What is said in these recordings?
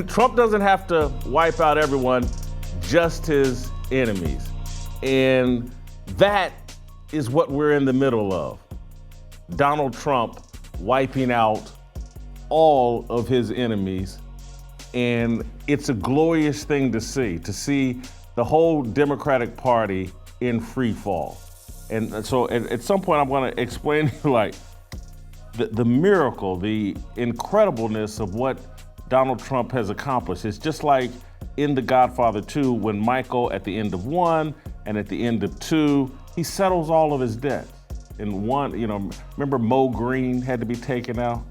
Trump doesn't have to wipe out everyone, just his enemies. And that is what we're in the middle of. Donald Trump wiping out all of his enemies. And it's a glorious thing to see the whole Democratic Party in free fall. And so at some point I'm gonna explain to you like the miracle, the incredibleness of what Donald Trump has accomplished. It's just like in The Godfather 2 when Michael at the end of 1 and at the end of 2, he settles all of his debts. In 1, remember Mo Green had to be taken out?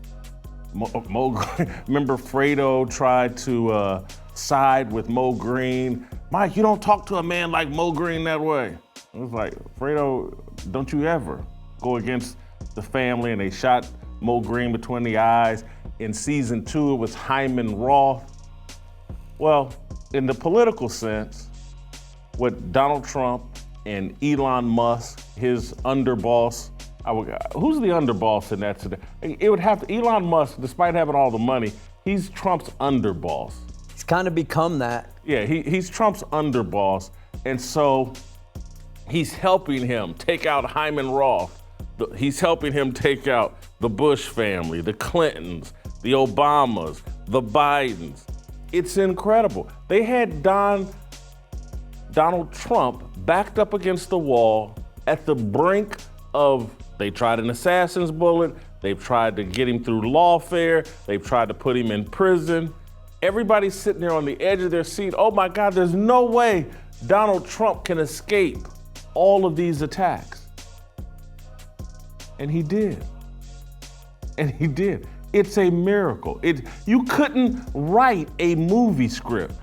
Remember Fredo tried to side with Mo Green. Mike, you don't talk to a man like Mo Green that way. It was like, Fredo, don't you ever go against the family. And they shot Mo Green between the eyes. In season 2, it was Hyman Roth. Well, in the political sense, what Donald Trump and Elon Musk, his underboss, who's the underboss in that today? It would have to, Elon Musk, despite having all the money, he's Trump's underboss. He's kind of become that. Yeah, he's Trump's underboss. And so he's helping him take out Hyman Roth. He's helping him take out the Bush family, the Clintons, the Obamas, the Bidens. It's incredible. They had Donald Trump backed up against the wall at the brink of, they tried an assassin's bullet, they've tried to get him through lawfare, they've tried to put him in prison. Everybody's sitting there on the edge of their seat. Oh my God, there's no way Donald Trump can escape all of these attacks. And he did. And he did. It's a miracle. You couldn't write a movie script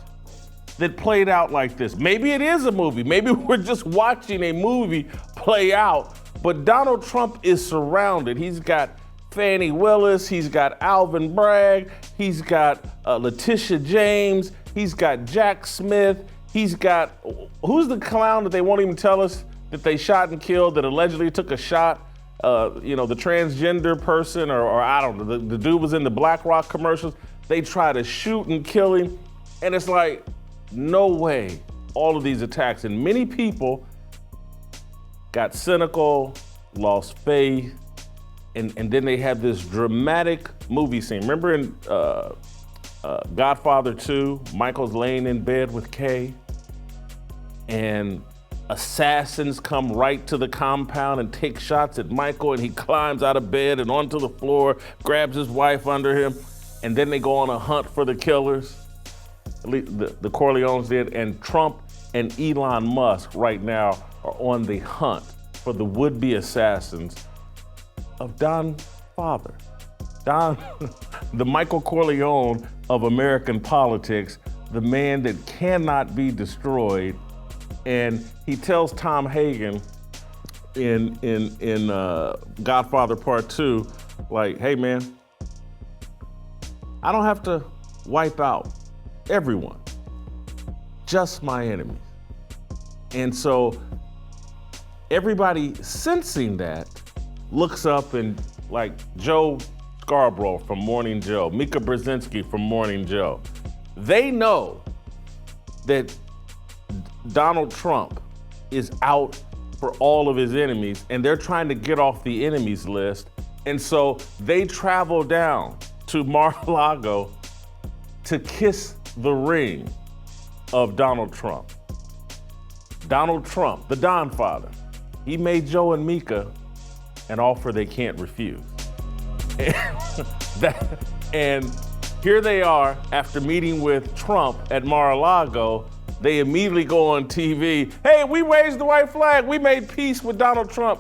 that played out like this. Maybe it is a movie. Maybe we're just watching a movie play out. But Donald Trump is surrounded. He's got Fannie Willis. He's got Alvin Bragg. He's got Letitia James. He's got Jack Smith. He's got, who's the clown that they won't even tell us that they shot and killed, that allegedly took a shot? The transgender person, or I don't know, the dude was in the BlackRock commercials. They try to shoot and kill him. And it's like, no way, all of these attacks. And many people got cynical, lost faith, and then they had this dramatic movie scene. Remember in Godfather 2, Michael's laying in bed with Kay, and assassins come right to the compound and take shots at Michael, and he climbs out of bed and onto the floor, grabs his wife under him, and then they go on a hunt for the killers. At least the Corleones did, and Trump and Elon Musk right now are on the hunt for the would-be assassins of Don Father. Don, the Michael Corleone of American politics, the man that cannot be destroyed. And he tells Tom Hagen in Godfather Part 2, like, hey man, I don't have to wipe out everyone, just my enemies. And so everybody sensing that looks up, and like Joe Scarborough from Morning Joe, Mika Brzezinski from Morning Joe, they know that Donald Trump is out for all of his enemies, and they're trying to get off the enemies list. And so they travel down to Mar-a-Lago to kiss the ring of Donald Trump. Donald Trump, the Don Father, he made Joe and Mika an offer they can't refuse. And here they are after meeting with Trump at Mar-a-Lago. They immediately go on TV. Hey, we raised the white flag. We made peace with Donald Trump.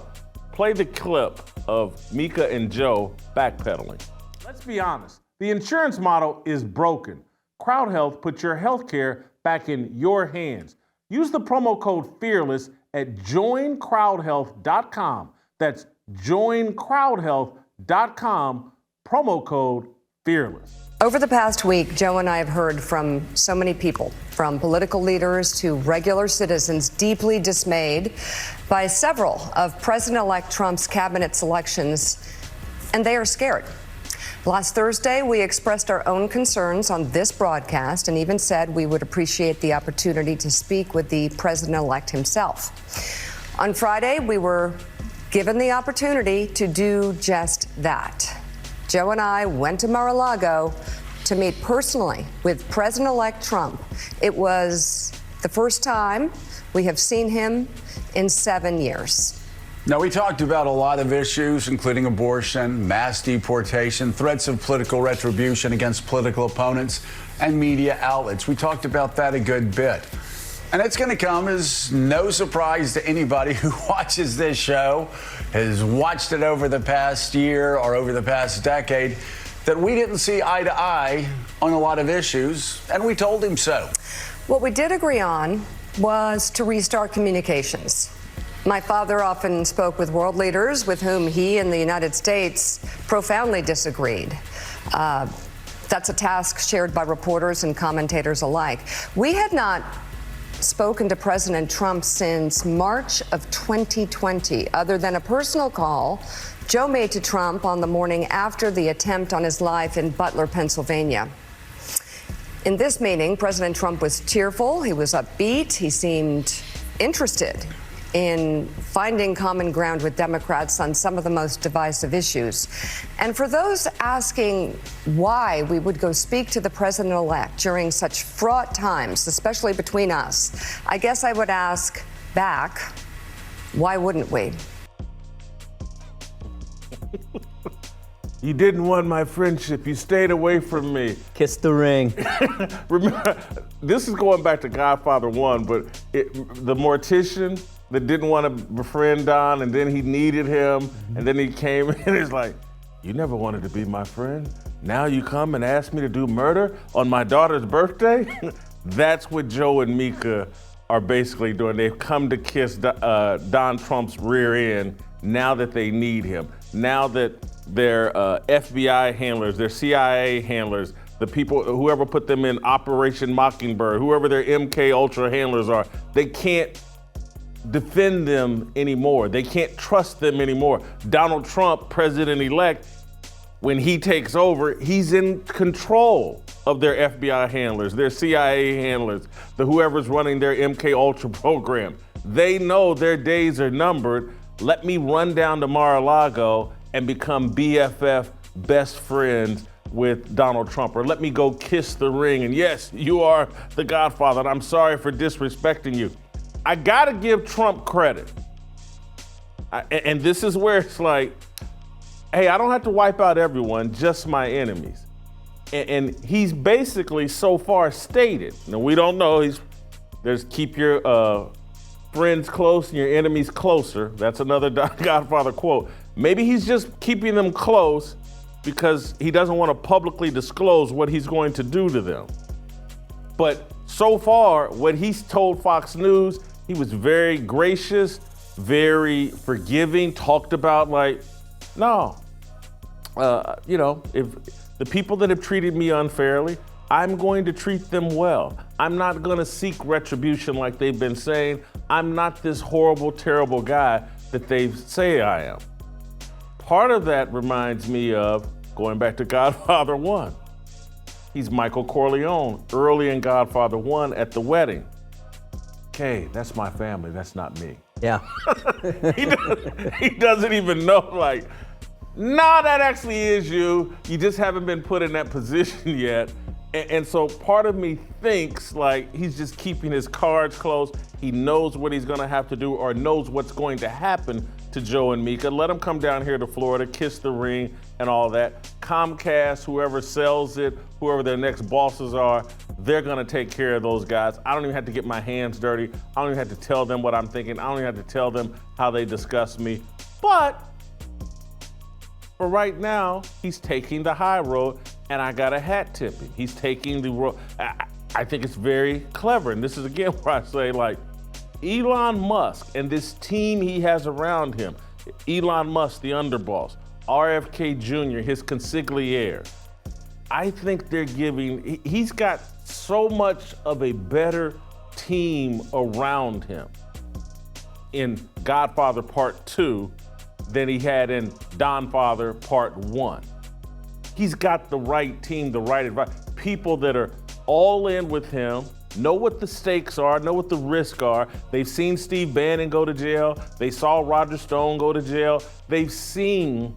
Play the clip of Mika and Joe backpedaling. Let's be honest. The insurance model is broken. Crowd Health puts your health care back in your hands. Use the promo code FEARLESS at joincrowdhealth.com. That's joincrowdhealth.com, promo code FEARLESS. Over the past week, Joe and I have heard from so many people, from political leaders to regular citizens, deeply dismayed by several of President-elect Trump's cabinet selections, and they are scared. Last Thursday, we expressed our own concerns on this broadcast and even said we would appreciate the opportunity to speak with the president-elect himself. On Friday, we were given the opportunity to do just that. Joe and I went to Mar-a-Lago to meet personally with President-elect Trump. It was the first time we have seen him in 7 years. Now, we talked about a lot of issues, including abortion, mass deportation, threats of political retribution against political opponents, and media outlets. We talked about that a good bit. And it's going to come as no surprise to anybody who watches this show, has watched it over the past year or over the past decade, that we didn't see eye to eye on a lot of issues, and we told him so. What we did agree on was to restart communications. My father often spoke with world leaders with whom he and the United States profoundly disagreed. That's a task shared by reporters and commentators alike. We had not spoken to President Trump since March of 2020, other than a personal call Joe made to Trump on the morning after the attempt on his life in Butler, Pennsylvania. In this meeting, President Trump was cheerful, he was upbeat, he seemed interested in finding common ground with Democrats on some of the most divisive issues. And for those asking why we would go speak to the president-elect during such fraught times, especially between us, I guess I would ask back, why wouldn't we? You didn't want my friendship. You stayed away from me. Kiss the ring. Remember, this is going back to Godfather 1, but the mortician that didn't want to befriend Don, and then he needed him, and then he came in and it's like, you never wanted to be my friend? Now you come and ask me to do murder on my daughter's birthday? That's what Joe and Mika are basically doing. They've come to kiss Don Trump's rear end now that they need him. Now that their FBI handlers, their CIA handlers, the people, whoever put them in Operation Mockingbird, whoever their MK Ultra handlers are, they can't defend them anymore. They can't trust them anymore. Donald Trump, president-elect, when he takes over, he's in control of their FBI handlers, their CIA handlers, whoever's running their MK Ultra program. They know their days are numbered. Let me run down to Mar-a-Lago and become BFF, best friends with Donald Trump, or let me go kiss the ring. And yes, you are the Godfather, and I'm sorry for disrespecting you. I gotta give Trump credit. And this is where it's like, hey, I don't have to wipe out everyone, just my enemies. And he's basically so far stated, now we don't know, there's keep your friends close and your enemies closer. That's another Godfather quote. Maybe he's just keeping them close because he doesn't want to publicly disclose what he's going to do to them. But so far, what he's told Fox News, he was very gracious, very forgiving, talked about like, no, if the people that have treated me unfairly, I'm going to treat them well. I'm not going to seek retribution like they've been saying. I'm not this horrible, terrible guy that they say I am. Part of that reminds me of going back to Godfather 1. He's Michael Corleone early in Godfather 1 at the wedding. Okay, that's my family, that's not me. Yeah. He doesn't even know, like, no, that actually is you. You just haven't been put in that position yet. And so part of me thinks like he's just keeping his cards close. He knows what he's gonna have to do or knows what's going to happen to Joe and Mika. Let them come down here to Florida, kiss the ring and all that. Comcast, whoever sells it, whoever their next bosses are, they're gonna take care of those guys. I don't even have to get my hands dirty. I don't even have to tell them what I'm thinking. I don't even have to tell them how they discuss me. But for right now, he's taking the high road, and I got a hat tip him. He's taking the road. I think it's very clever, and this is again where I say, like, Elon Musk and this team he has around him, Elon Musk, the underboss, RFK Jr., his consigliere, I think they're giving, he's got so much of a better team around him in Godfather Part 2 than he had in Donfather Part 1. He's got the right team, the right advice, people that are all in with him, know what the stakes are, know what the risks are. They've seen Steve Bannon go to jail. They saw Roger Stone go to jail. They've seen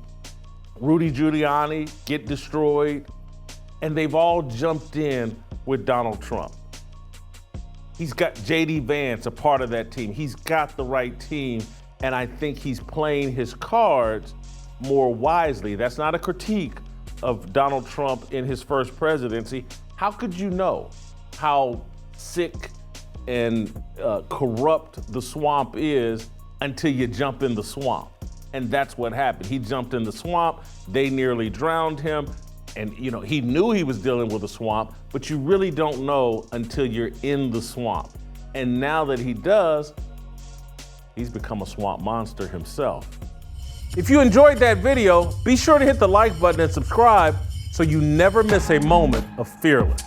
Rudy Giuliani get destroyed, and they've all jumped in with Donald Trump. He's got J.D. Vance, a part of that team. He's got the right team, and I think he's playing his cards more wisely. That's not a critique of Donald Trump in his first presidency. How could you know how sick and corrupt the swamp is until you jump in the swamp? And that's what happened. He jumped in the swamp, they nearly drowned him, and he knew he was dealing with a swamp, but you really don't know until you're in the swamp. And now that he does, he's become a swamp monster himself. If you enjoyed that video, be sure to hit the like button and subscribe so you never miss a moment of Fearless.